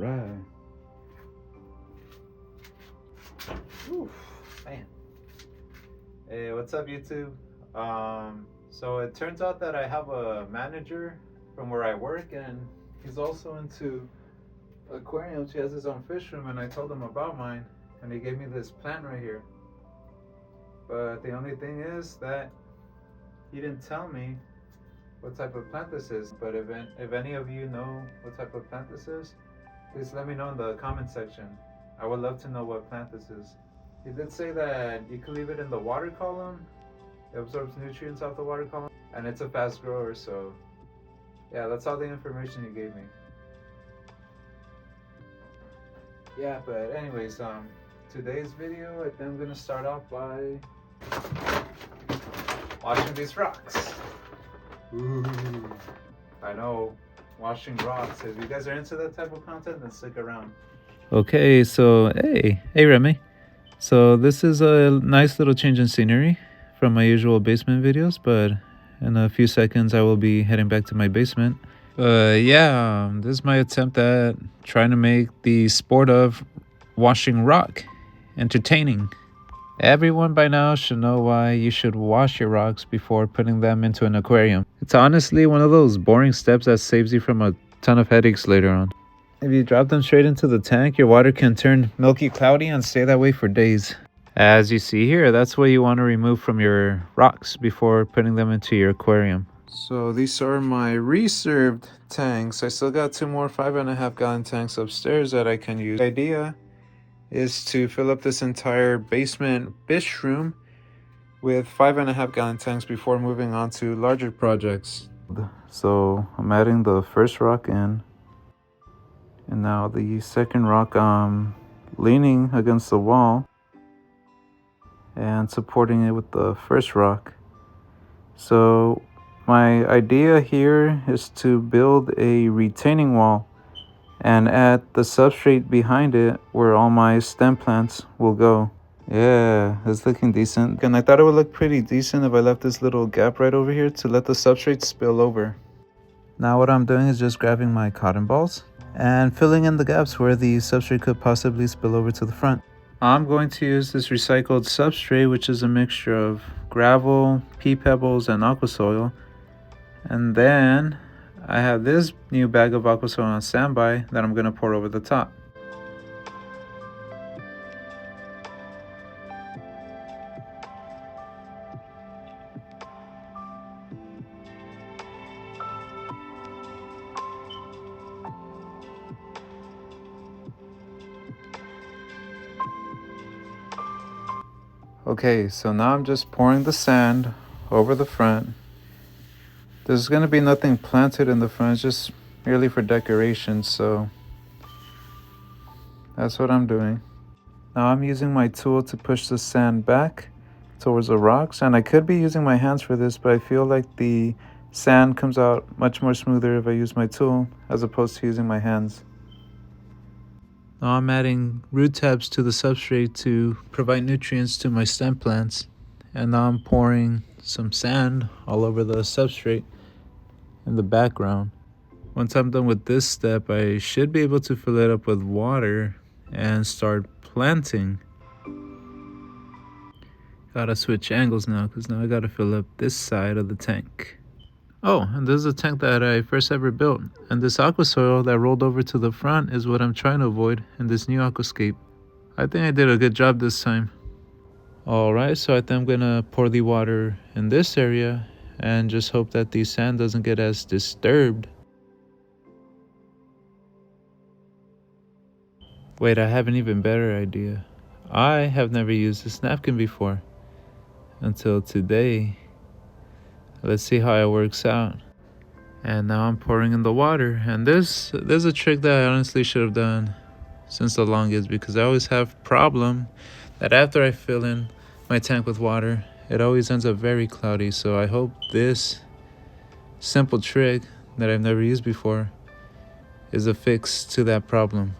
right. Oof, man. Hey, what's up, YouTube? So it turns out that I have a manager from where I work, and he's also into aquariums. He has his own fish room, and I told him about mine, and he gave me this plant right here. But the only thing is that he didn't tell me what type of plant this is. But if any of you know what type of plant this is, please let me know in the comment section. I would love to know what plant this is. He did say that you could leave it in the water column. It absorbs nutrients off the water column, and it's a fast grower. So yeah, that's all the information he gave me. Yeah, but anyways, today's video, I think I'm gonna start off by washing these rocks. Ooh, I know, washing rocks. If you guys are into that type of content, then stick around. Okay, so hey Remy. So this is a nice little change in scenery from my usual basement videos, but in a few seconds I will be heading back to my basement. Yeah, this is my attempt at trying to make the sport of washing rock entertaining. Everyone by now should know why you should wash your rocks before putting them into an aquarium. It's honestly one of those boring steps that saves you from a ton of headaches later on. If you drop them straight into the tank, your water can turn milky cloudy and stay that way for days. As you see here, that's what you want to remove from your rocks before putting them into your aquarium. So these are my reserved tanks. I still got 2 more 5.5 gallon tanks upstairs that I can use. The idea is to fill up this entire basement fish room with 5.5 gallon tanks before moving on to larger projects. So I'm adding the first rock in, and now the second rock leaning against the wall and supporting it with the first rock. So my idea here is to build a retaining wall and add the substrate behind it where all my stem plants will go. Yeah, it's looking decent. And I thought it would look pretty decent if I left this little gap right over here to let the substrate spill over. Now what I'm doing is just grabbing my cotton balls and filling in the gaps where the substrate could possibly spill over to the front. I'm going to use this recycled substrate, which is a mixture of gravel, pea pebbles, and aqua soil. And then I have this new bag of aqua soil on standby that I'm going to pour over the top. Okay, so now I'm just pouring the sand over the front. There's going to be nothing planted in the front, it's just merely for decoration, so that's what I'm doing. Now I'm using my tool to push the sand back towards the rocks, and I could be using my hands for this, but I feel like the sand comes out much more smoother if I use my tool as opposed to using my hands. Now I'm adding root tabs to the substrate to provide nutrients to my stem plants, and now I'm pouring some sand all over the substrate in the background. Once I'm done with this step, I should be able to fill it up with water and start planting. Gotta switch angles now because now I gotta fill up this side of the tank. Oh, and this is a tank that I first ever built, and this aqua soil that rolled over to the front is what I'm trying to avoid in this new Aquascape. I think I did a good job this time. Alright, so I think I'm gonna pour the water in this area and just hope that the sand doesn't get as disturbed. Wait, I have an even better idea. I have never used this napkin before until today. Let's see how it works out. And now I'm pouring in the water, and there's a trick that I honestly should have done since the longest, because I always have problem that after I fill in my tank with water, it always ends up very cloudy. So I hope this simple trick that I've never used before is a fix to that problem.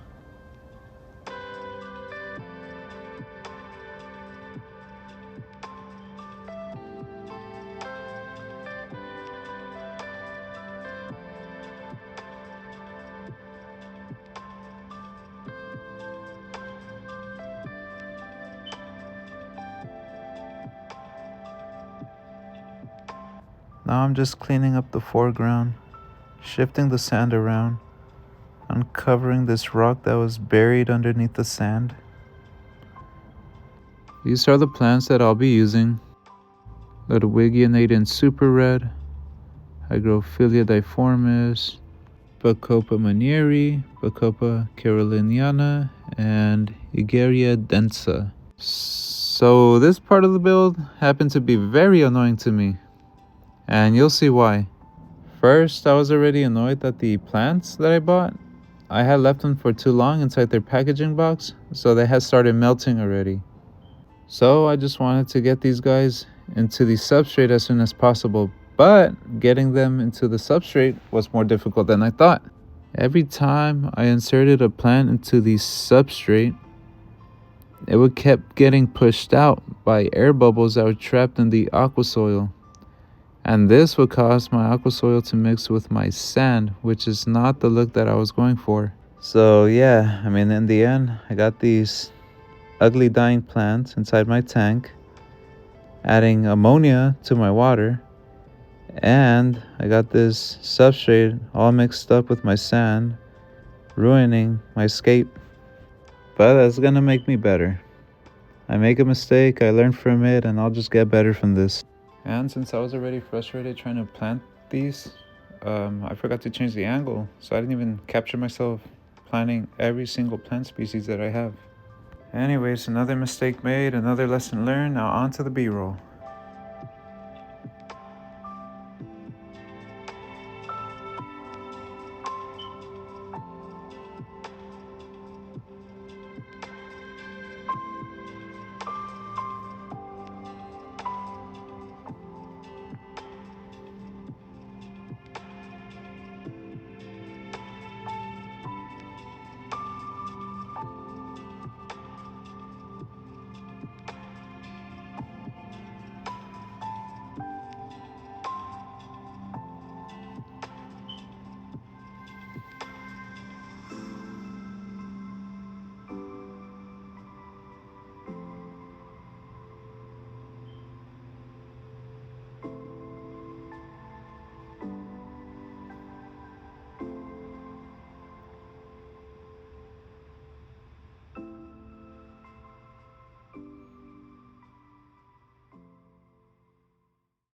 Now I'm just cleaning up the foreground, shifting the sand around, uncovering this rock that was buried underneath the sand. These are the plants that I'll be using. Ludwigionatum super red, Hygrophila difformis, Bacopa manieri, Bacopa caroliniana, and Egeria densa. So this part of the build happened to be very annoying to me, and you'll see why. First, I was already annoyed that the plants that I bought, I had left them for too long inside their packaging box, so they had started melting already. So I just wanted to get these guys into the substrate as soon as possible, but getting them into the substrate was more difficult than I thought. Every time I inserted a plant into the substrate, it would kept getting pushed out by air bubbles that were trapped in the aqua soil. And this would cause my aqua soil to mix with my sand, which is not the look that I was going for. So yeah, I mean, in the end, I got these ugly dying plants inside my tank, adding ammonia to my water, and I got this substrate all mixed up with my sand, ruining my scape. But that's gonna make me better. I make a mistake, I learn from it, and I'll just get better from this. And since I was already frustrated trying to plant these, I forgot to change the angle, so I didn't even capture myself planting every single plant species that I have. Anyways, another mistake made, another lesson learned. Now on to the B-roll.